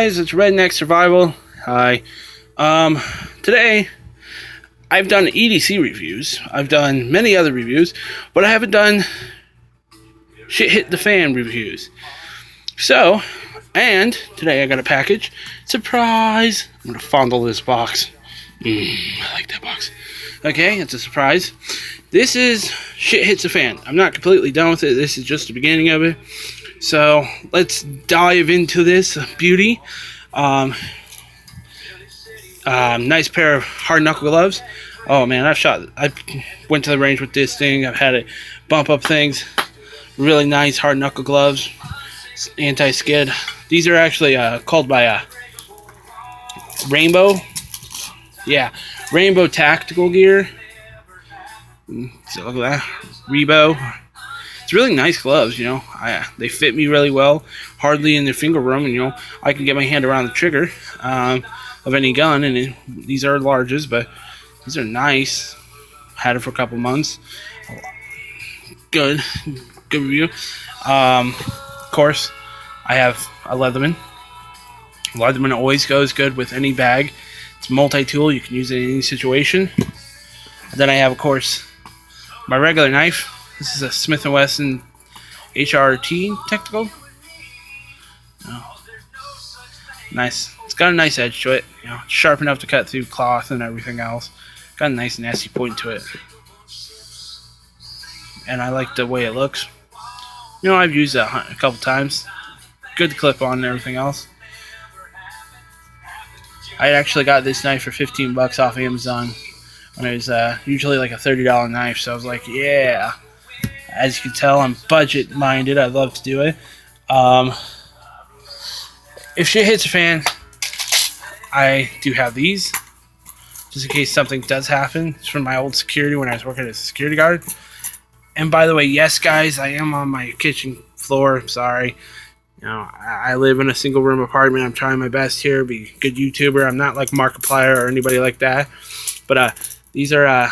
Guys, it's Redneck Survival. Hi. Today I've done EDC reviews. I've done many other reviews, but I haven't done shit hit the fan reviews. So, and today I got a package. Surprise! I'm gonna fondle this box. I like that box. Okay, it's a surprise. This is shit hits the fan. I'm not completely done with it. This is just the beginning of it. So let's dive into this beauty. Nice pair of hard knuckle gloves. Oh man, I went to the range with this thing. I've had it bump up things. Really nice hard knuckle gloves. Anti-skid. These are actually called by Rainbow. Yeah, Rainbow Tactical Gear. So look at that, reveiw. It's really nice gloves, you know. They fit me really well, hardly in the finger room, and you know I can get my hand around the trigger of any gun. And these are larges, but these are nice. Had it for a couple months. Good review. Of course, I have a Leatherman. Leatherman always goes good with any bag. It's multi-tool. You can use it in any situation. And then I have, of course, my regular knife. This is a Smith & Wesson H.F.T Tactical. Oh, nice. It's got a nice edge to it. You know, it's sharp enough to cut through cloth and everything else. Got a nice nasty point to it. And I like the way it looks. You know, I've used it a couple times. Good clip on and everything else. I actually got this knife for 15 bucks off Amazon. When it was usually like a $30 knife. So I was like, yeah. As you can tell, I'm budget minded. I love to do it. If shit hits a fan, I do have these, just in case something does happen. It's from my old security when I was working as a security guard. And by the way, yes, guys, I am on my kitchen floor. I'm sorry. You know, I live in a single room apartment. I'm trying my best here, be a good YouTuber. I'm not like Markiplier or anybody like that. But these are I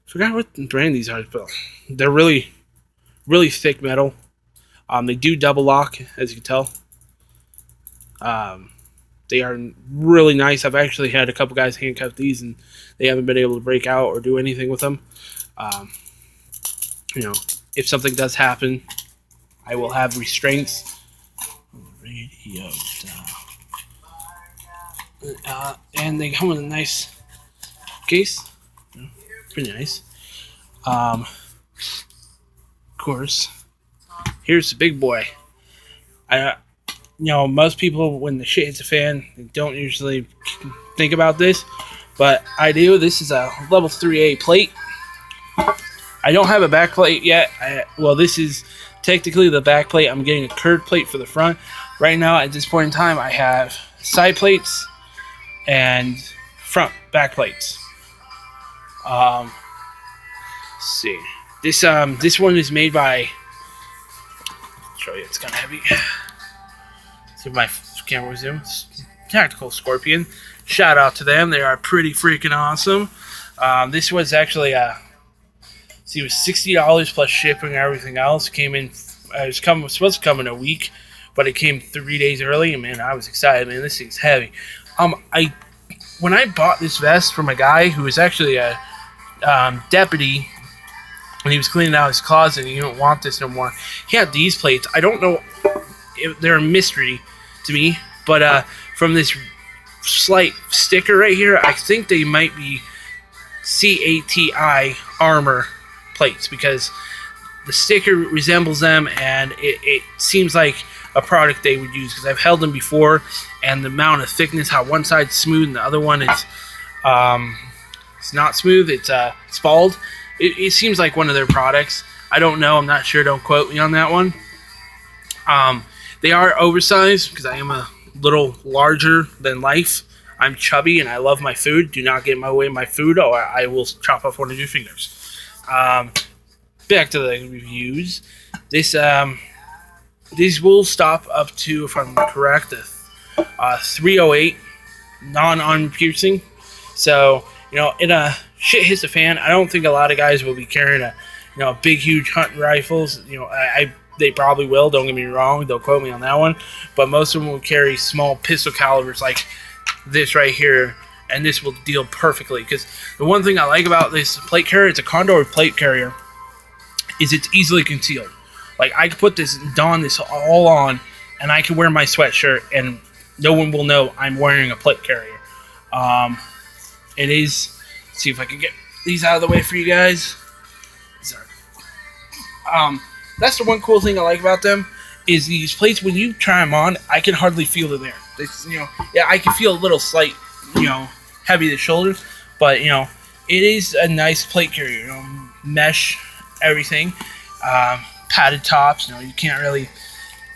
forgot what brand these are, but they're really thick metal. They do double lock, as you can tell. They are really nice. I've actually had a couple guys handcuff these, and they haven't been able to break out or do anything with them. You know, if something does happen, I will have restraints. Radio style. And they come with a nice case. Pretty nice. Of course, here's the big boy. You know, most people, when the shit hits a fan, they don't usually think about this, but I do. This is a level 3A plate. I don't have a back plate yet. Well, this is technically the back plate. I'm getting a curved plate for the front. Right now, at this point in time, I have side plates and back plates. Let's see. This one is made by. I'll show you, it's kind of heavy. See if my camera zoom. Tactical Scorpion. Shout out to them. They are pretty freaking awesome. This was actually it was $60 plus shipping and everything else. Came in. It was supposed to come in a week, but it came 3 days early. And man, I was excited. Man, this thing's heavy. When I bought this vest from a guy who was actually a deputy, when he was cleaning out his closet and he didn't want this no more, he had these plates. I don't know if they're a mystery to me, but from this slight sticker right here, I think they might be CATI armor plates, because the sticker resembles them, and it seems like a product they would use, because I've held them before, and the amount of thickness, how one side's smooth and the other one is it's not smooth, it's spalled. It seems like one of their products. I don't know, I'm not sure, don't quote me on that one. They are oversized, because I am a little larger than life. I'm chubby and I love my food. Do not get in my way of my food, or I will chop off one of your fingers. Back to the reviews. These will stop up to, if I'm correct, 308 non-arm piercing. So, you know, in a shit hits the fan, I don't think a lot of guys will be carrying a big huge hunting rifles. You know, they probably will. Don't get me wrong. Don't quote me on that one. But most of them will carry small pistol calibers like this right here, and this will deal perfectly. Because the one thing I like about this plate carrier, it's a Condor plate carrier, is it's easily concealed. Like I can put this, don this all on, and I can wear my sweatshirt, and no one will know I'm wearing a plate carrier. It is. Let's see if I can get these out of the way for you guys. Sorry. That's the one cool thing I like about them is these plates. When you try them on, I can hardly feel them there. It's, yeah, I can feel a little slight, heavy to the shoulders, but it is a nice plate carrier. Mesh, everything, padded tops. You can't really.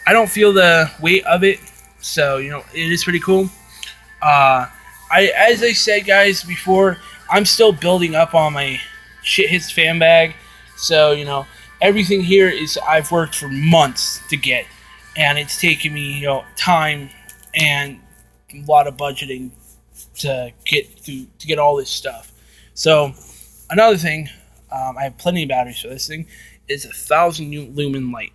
I don't feel the weight of it, so it is pretty cool. As I said, guys, before, I'm still building up on my S.H.F.T fan bag, so everything here is I've worked for months to get, and it's taken me time and a lot of budgeting to get all this stuff. So another thing, I have plenty of batteries for this thing. Is 1,000 lumen light.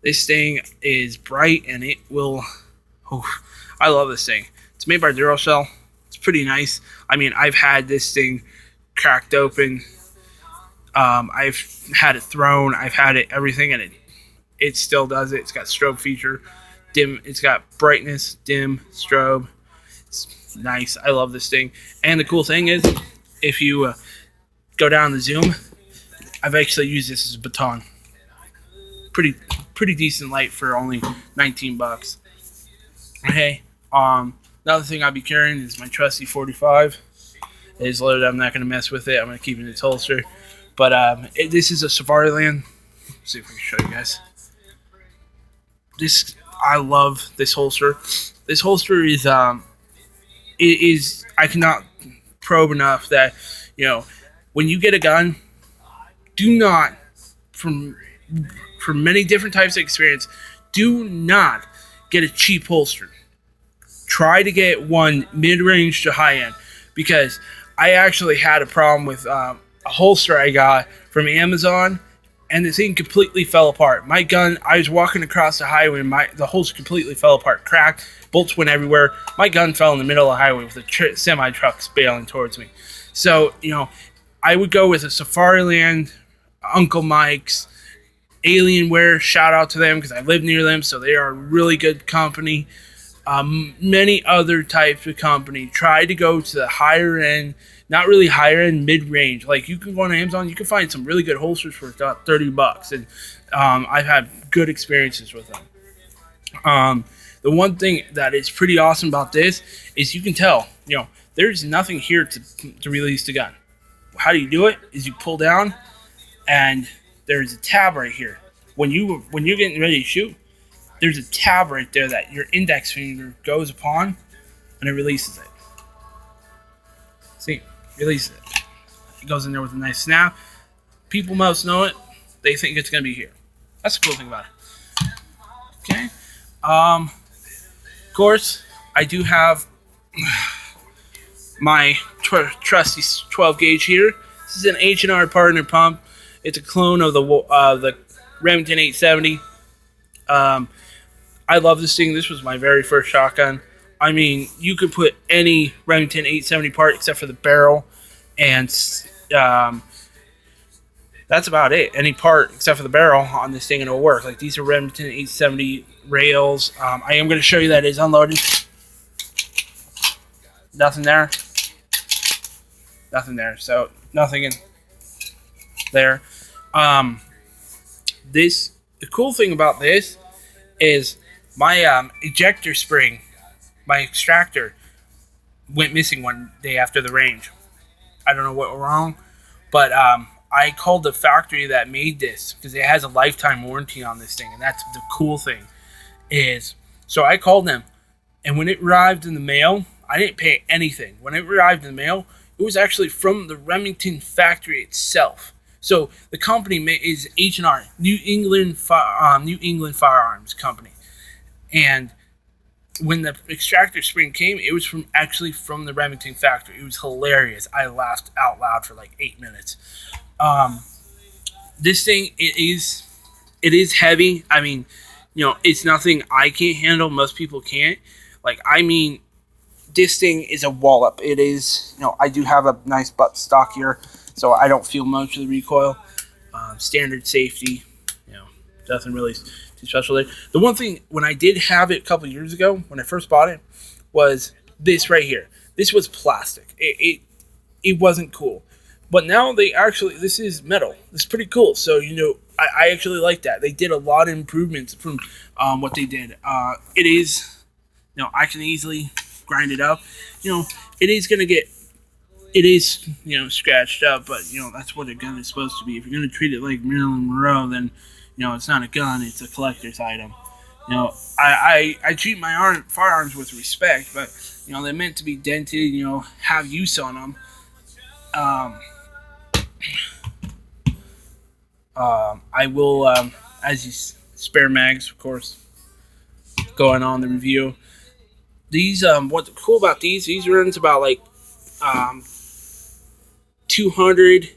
This thing is bright and it will. Oh, I love this thing. It's made by Duracell. It's pretty nice. I mean, I've had this thing cracked open. I've had it thrown. I've had it everything, and it still does it. It's got strobe feature, dim. It's got brightness, dim, strobe. It's nice. I love this thing. And the cool thing is, if you go down the zoom, I've actually used this as a baton. Pretty decent light for only $19. Okay. Another thing I'll be carrying is my trusty 45. It is loaded. I'm not going to mess with it. I'm going to keep it in its holster. But this is a Safariland. Let's see if I can show you guys. I love this holster. This holster is I cannot probe enough that when you get a gun, do not from many different types of experience, do not get a cheap holster. Try to get one mid-range to high-end, because I actually had a problem with a holster I got from Amazon, and the thing completely fell apart. My gun, I was walking across the highway, and the holster completely fell apart, cracked, bolts went everywhere. My gun fell in the middle of the highway with a semi-truck bailing towards me. So, I would go with a Safariland, Uncle Mike's, Alienware, shout out to them because I live near them, so they are a really good company. Many other types of company. Try to go to the higher end, not really higher end, mid range. Like you can go on Amazon, you can find some really good holsters for about $30, and I've had good experiences with them. The one thing that is pretty awesome about this is you can tell, there's nothing here to release the gun. How do you do it? Is you pull down, and there's a tab right here. When you're getting ready to shoot, there's a tab right there that your index finger goes upon, and it releases it. See, releases it. It goes in there with a nice snap. People most know it. They think it's going to be here. That's the cool thing about it. Okay. Of course, I do have my trusty 12 gauge here. This is an H&R partner pump. It's a clone of the Remington 870. I love this thing. This was my very first shotgun. I mean, you could put any Remington 870 part except for the barrel, and that's about it. Any part except for the barrel on this thing, and it'll work. Like, these are Remington 870 rails. I am going to show you that it's unloaded. Nothing there. Nothing there. So, nothing in there. The cool thing about this is my ejector spring, my extractor, went missing one day after the range. I don't know what went wrong, but I called the factory that made this because it has a lifetime warranty on this thing, and that's the cool thing. So I called them, and when it arrived in the mail, I didn't pay anything. When it arrived in the mail, it was actually from the Remington factory itself. So the company is H&R, New England Firearms Company. And when the extractor spring came, it was actually from the Remington factory. It was hilarious. I laughed out loud for like 8 minutes. This thing, it is heavy. I mean, it's nothing I can't handle. Most people can't. Like, I mean, this thing is a wallop. It is, I do have a nice butt stock here, so I don't feel much of the recoil. Standard safety, you know, nothing really too special there. The one thing, when I did have it a couple years ago, when I first bought it, was this right here. This was plastic. It wasn't cool. But now this is metal. This is pretty cool. So, I actually like that. They did a lot of improvements from what they did. It is, I can easily grind it up. It is going to get, it is, scratched up, but, that's what a gun is supposed to be. If you're going to treat it like Marilyn Monroe, then, it's not a gun, it's a collector's item. I treat my firearms with respect, but, they're meant to be dented, have use on them. I will, as you spare mags, of course, going on the review. These, what's cool about these runs about like 200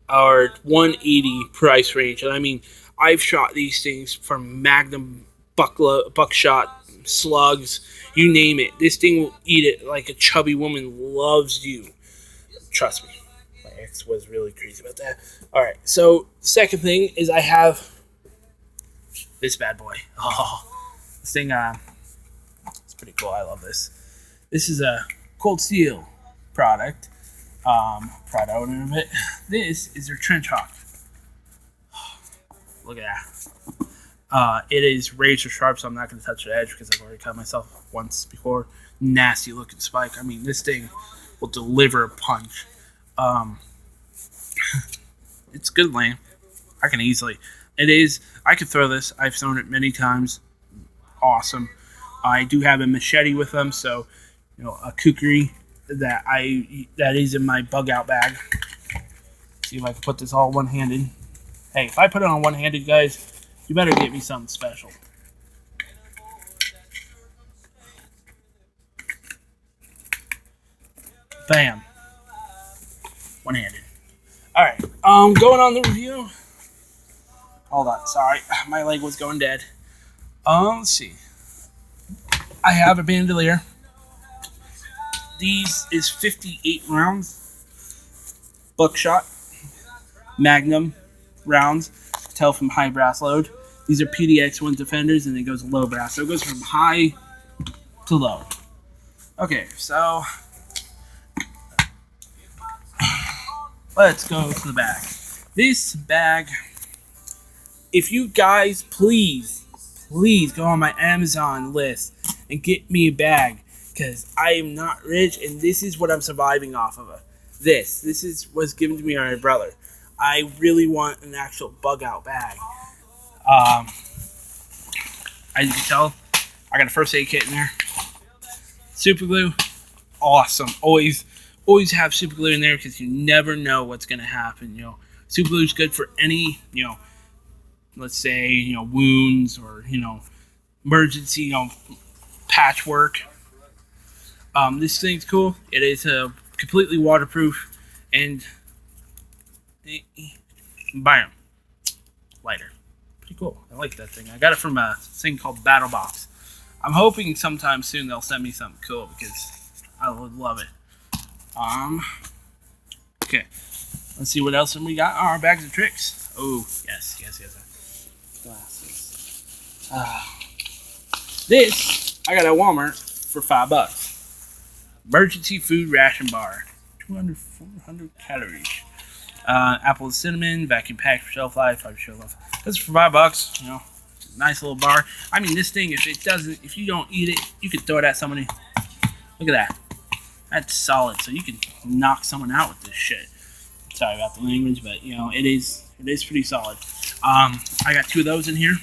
or 180 price range. And I mean, I've shot these things from Magnum buckshot slugs, you name it. This thing will eat it like a chubby woman loves you. Trust me. My ex was really crazy about that. Alright, so second thing is I have this bad boy. Oh, this thing, it's pretty cool. I love this. This is a Cold Steel product. Proud owner of it. This is their Trench Hawk. Look at that. It is razor sharp, so I'm not going to touch the edge because I've already cut myself once before. Nasty looking spike. I mean, this thing will deliver a punch. It's good lane. I can easily. It is. I could throw this. I've thrown it many times. Awesome. I do have a machete with them, so a kukri that is in my bug out bag. See if I can put this all one-handed. Hey, if I put it on one-handed, guys, you better get me something special. Bam. One-handed. Alright, going on the review. Hold on, sorry. My leg was going dead. Let's see. I have a bandolier. These is 58 rounds. Buckshot. Magnum rounds. Tell from high brass load. These are PDX-1 Defenders, and it goes low brass. So it goes from high to low. Okay, so let's go to the bag. This bag, if you guys please go on my Amazon list and get me a bag, because I am not rich, and this is what I'm surviving off of. This was given to me by my brother. I really want an actual bug out bag. As you can tell, I got a first aid kit in there. Super glue, awesome. Always have super glue in there because you never know what's gonna happen. Super glue is good for any, let's say, wounds or emergency, patchwork. This thing's cool. It is completely waterproof and bam, lighter. Pretty cool. I like that thing. I got it from a thing called Battle Box. I'm hoping sometime soon they'll send me something cool because I would love it. Okay. Let's see what else we got. Our bags of tricks. Oh, yes. Glasses. This I got at Walmart for $5. Emergency food ration bar. 400 calories. Apple and cinnamon, vacuum packed for shelf life, 5 shelf life. This is for $5. Nice little bar. I mean, this thing, if you don't eat it, you can throw it at somebody. Look at that. That's solid. So you can knock someone out with this shit. Sorry about the language, but it is pretty solid. I got 2 of those in here.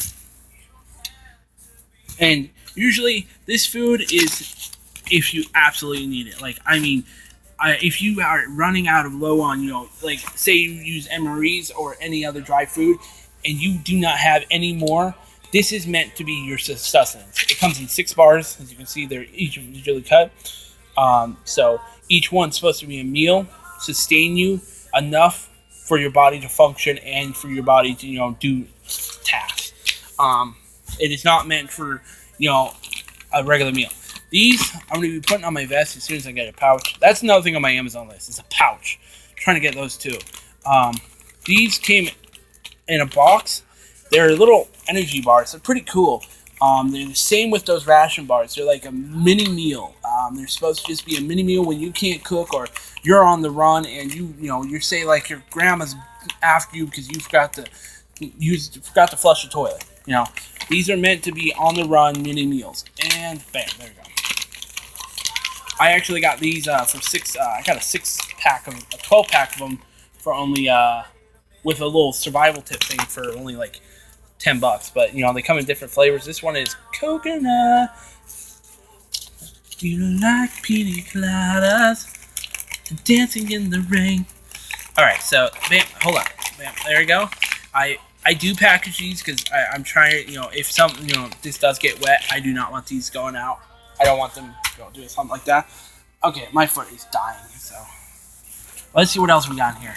And usually this food is if you absolutely need it. Like, I mean, if you are running out of low on, like say you use MREs or any other dry food and you do not have any more, this is meant to be your sustenance. It comes in 6 bars. As you can see, they're each individually cut. So each one's supposed to be a meal, sustain you enough for your body to function and for your body to, do task. It is not meant for, a regular meal. These I'm going to be putting on my vest as soon as I get a pouch. That's another thing on my Amazon list. It's a pouch. I'm trying to get those too. These came in a box. They're little energy bars. They're pretty cool. They're the same with those ration bars. They're like a mini meal. They're supposed to just be a mini meal when you can't cook or you're on the run and you say like your grandma's after you because you forgot to flush the toilet. These are meant to be on the run mini meals. And bam, there you go. I actually got these for six. I got a 12-pack of them for only with a little survival tip thing for only like $10. But they come in different flavors. This one is coconut. Do you like pina coladas and dancing in the rain? All right, so bam, hold on, bam, there you go. I do package these because I'm trying. If something this does get wet, I do not want these going out. I don't want them doing something like that. Okay, my foot is dying. So let's see what else we got in here.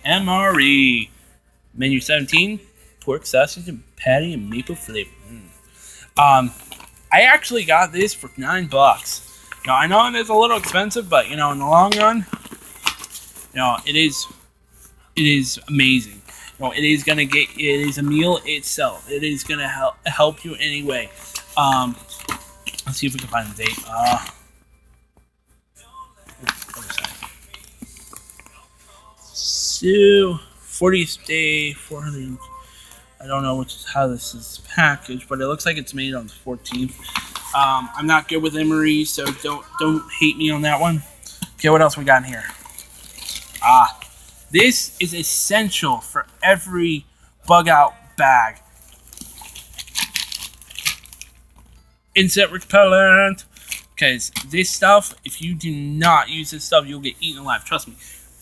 MRE. Menu 17, pork sausage and patty and maple flavor. I actually got this for $9. I know it's a little expensive, but in the long run, it is amazing. It is a meal itself. It is gonna help you anyway. Let's see if we can find the date. So 40th day, 400. I don't know how this is packaged, but it looks like it's made on the 14th. I'm not good with MRE, so don't hate me on that one. Okay, what else we got in here? This is essential for every bug out bag. Insect repellent. Because this stuff, if you do not use this stuff, you'll get eaten alive. Trust me.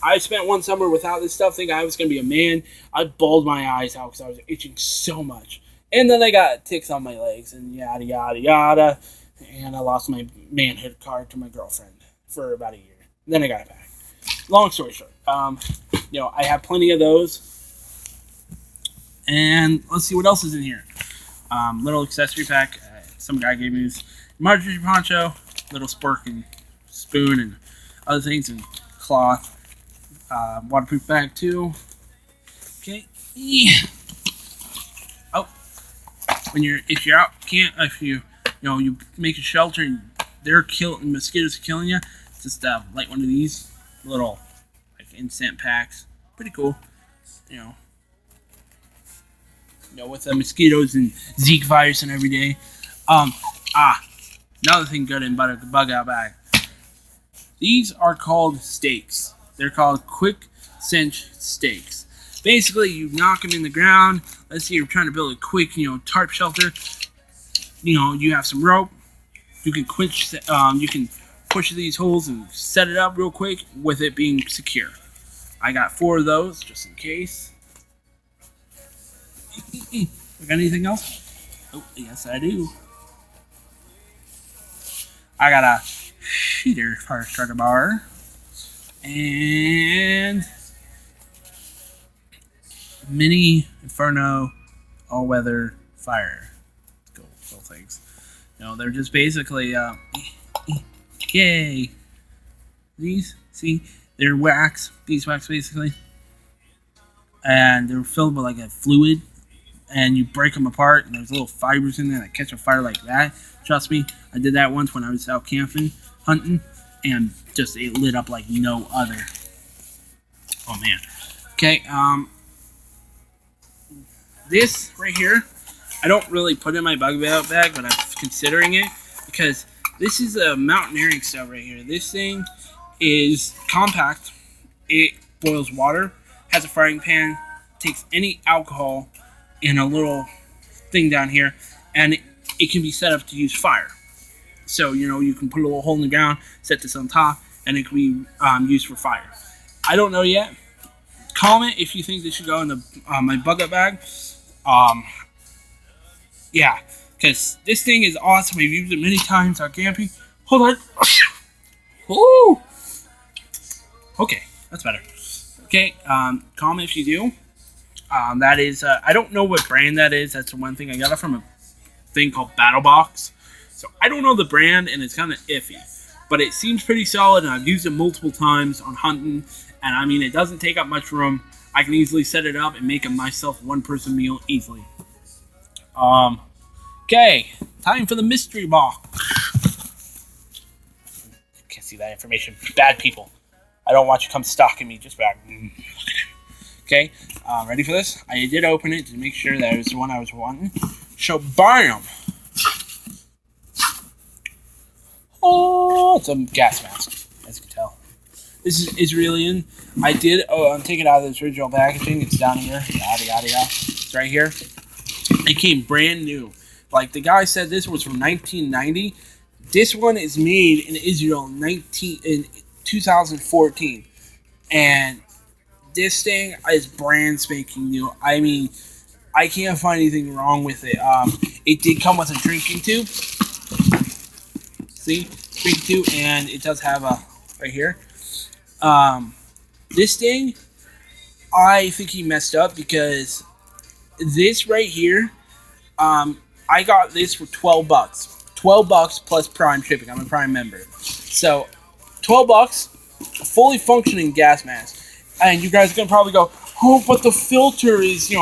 I spent one summer without this stuff thinking I was going to be a man. I bawled my eyes out because I was itching so much. And then I got ticks on my legs and yada, yada, yada. And I lost my manhood card to my girlfriend for about a year. Then I got it back. Long story short. I have plenty of those. And let's see what else is in here. Little accessory pack. Some guy gave me this margarine poncho, little spork and spoon and other things, and cloth. Waterproof bag too. Okay. Yeah. Oh, if you make a shelter and mosquitoes are killing you, just like one of these little instant packs. Pretty cool. With the mosquitoes and Zika virus and every day. Another thing good in bug out bag. These are called stakes. They're called quick cinch stakes. Basically, you knock them in the ground. Let's say you're trying to build a quick, tarp shelter. You have some rope. You can push these holes and set it up real quick with it being secure. I got 4 of those just in case. We got anything else? Oh, yes, I do. I got a heater fire starter bar and mini Inferno all-weather fire. Cool things. They're just basically yay. These, see, they're beeswax basically, and they're filled with like a fluid. And you break them apart, and there's little fibers in there that catch a fire like that. Trust me, I did that once when I was out hunting, and just it lit up like no other. Oh man. Okay, this right here, I don't really put in my bug out bag, but I'm considering it because this is a mountaineering stuff right here. This thing is compact. It boils water, has a frying pan, takes any alcohol in a little thing down here, and it can be set up to use fire. So, you can put a little hole in the ground, set this on top, and it can be used for fire. I don't know yet. Comment if you think this should go in my bug out bag. Yeah, because this thing is awesome. I've used it many times out camping. Hold on. Woo! Okay, that's better. Okay, comment if you do. That is, I don't know what brand that is. That's the one thing. I got it from a thing called Battle Box. So I don't know the brand, and it's kind of iffy. But it seems pretty solid, and I've used it multiple times on hunting. And I mean, it doesn't take up much room. I can easily set it up and make a myself one-person meal easily. Okay, time for the mystery box. Can't see that information. Bad people. I don't want you to come stalking me. Just back. Okay, ready for this? I did open it to make sure that it was the one I was wanting. So, bam! Oh, it's a gas mask, as you can tell. This is Israeli. I did take it out of its original packaging. It's down here. Yada, yada, yada. It's right here. It came brand new. Like, the guy said this was from 1990. This one is made in Israel in 2014. And this thing is brand spanking new. I mean, I can't find anything wrong with it. It did come with a drinking tube. See? Drinking tube. And it does have a... right here. This thing, I think he messed up because this right here, I got this for $12. $12 plus Prime shipping. I'm a Prime member. So, $12, fully functioning gas mask. And you guys are gonna probably go, oh, but the filter is,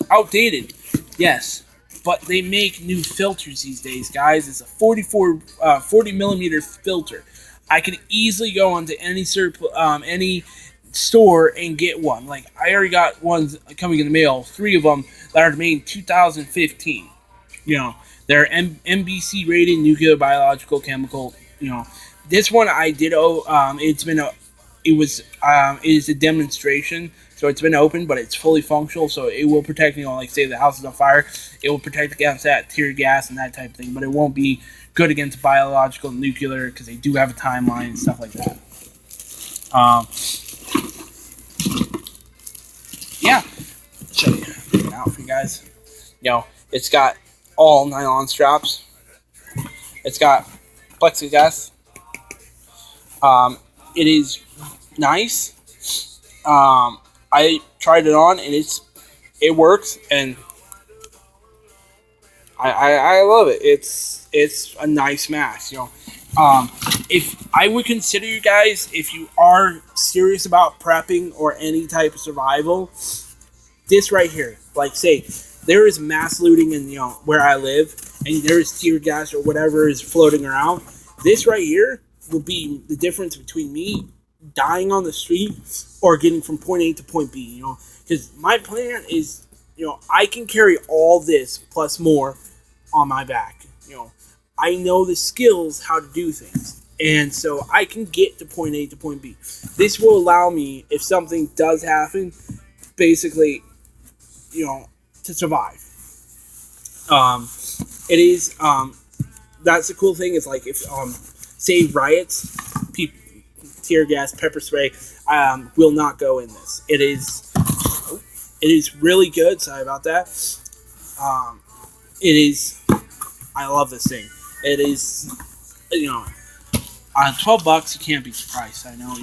outdated. Yes, but they make new filters these days, guys. It's a 40 millimeter filter. I could easily go onto any store and get one. Like, I already got ones coming in the mail, 3 of them that are made in 2015. They're NBC rated, nuclear, biological, chemical. This one I did. It is a demonstration, so it's been open, but it's fully functional, so it will protect. Like say the house is on fire, it will protect against that tear gas and that type of thing. But it won't be good against biological, nuclear, because they do have a timeline and stuff like that. Yeah, show you out for you guys. It's got all nylon straps. It's got plexiglass. It is nice. I tried it on and it works, and I love it. It's a nice mask, If I would consider you guys, if you are serious about prepping or any type of survival, this right here, like say there is mass looting in where I live, and there is tear gas or whatever is floating around. This right here will be the difference between me dying on the street or getting from point A to point B, because my plan is, I can carry all this plus more on my back. I know the skills how to do things, and so I can get to point A to point B. This will allow me, if something does happen, basically, to survive. It is, that's the cool thing, is like if, say riots, tear gas, pepper spray, will not go in this. It is really good. Sorry about that. I love this thing. It is, on $12, you can't be surprised. I know,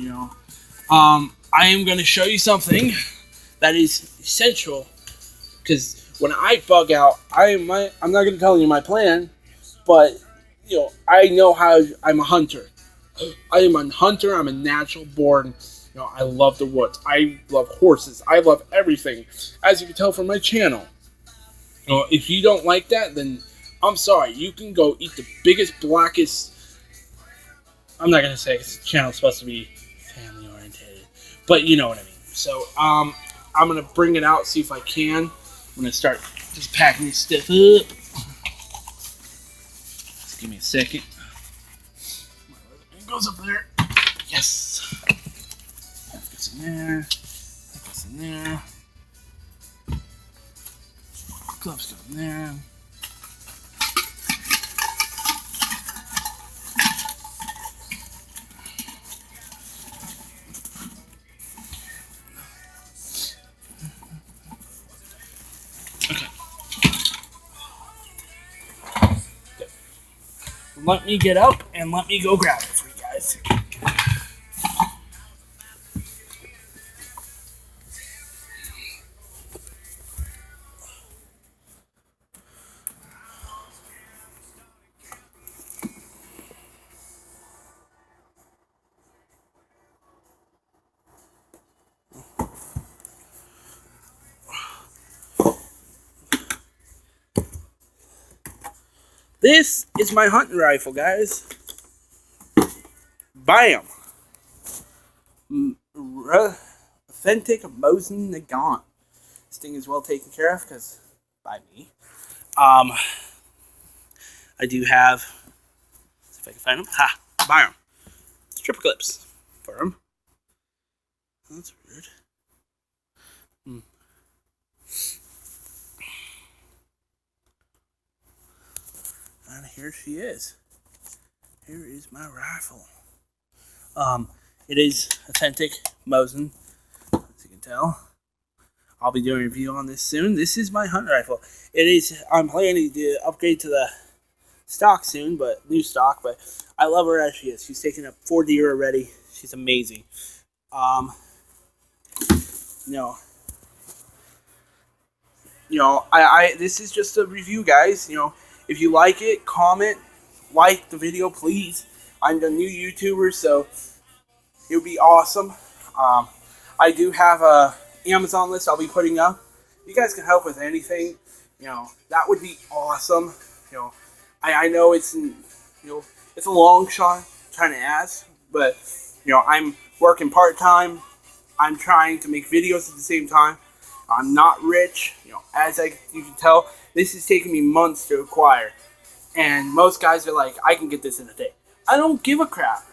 I am going to show you something that is essential, because when I bug out, I'm not going to tell you my plan, but, I know how. I'm a hunter. I am a hunter. I'm a natural born. I love the woods. I love horses. I love everything, as you can tell from my channel. If you don't like that, then I'm sorry. You can go eat the biggest, blackest... I'm not going to say because the channel's supposed to be family-oriented. But you know what I mean. So, I'm going to bring it out, see if I can. I'm going to start just packing this stuff up. Just give me a second. It goes up there. Yes. That goes in there. That goes in there. Gloves go in there. Let me get up and let me go grab it for you guys. This is my hunting rifle, guys. Bam! Authentic Mosin Nagant. This thing is well taken care of because by me. I do have. See if I can find them. Ha! Bam! Stripper clips for them. That's weird. And here she is. Here is my rifle. It is authentic Mosin, as you can tell. I'll be doing a review on this soon. This is my hunt rifle. It is. I'm planning to upgrade to the stock soon, but new stock. But I love her as she is. She's taken up 4 deer already. She's amazing. I this is just a review, guys. If you like it, comment, like the video, please. I'm a new YouTuber, so it would be awesome. I do have a Amazon list I'll be putting up. You guys can help with anything. That would be awesome. I know it's it's a long shot trying to ask, but I'm working part-time. I'm trying to make videos at the same time. I'm not rich, as you can tell. This is taking me months to acquire, and most guys are like, I can get this in a day. I don't give a crap.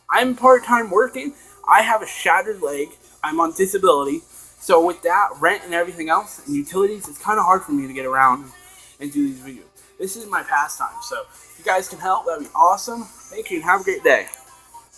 I'm part-time working. I have a shattered leg. I'm on disability. So with that, rent and everything else, and utilities, it's kind of hard for me to get around and do these videos. This is my pastime, so if you guys can help, that'd be awesome. Thank you, and have a great day.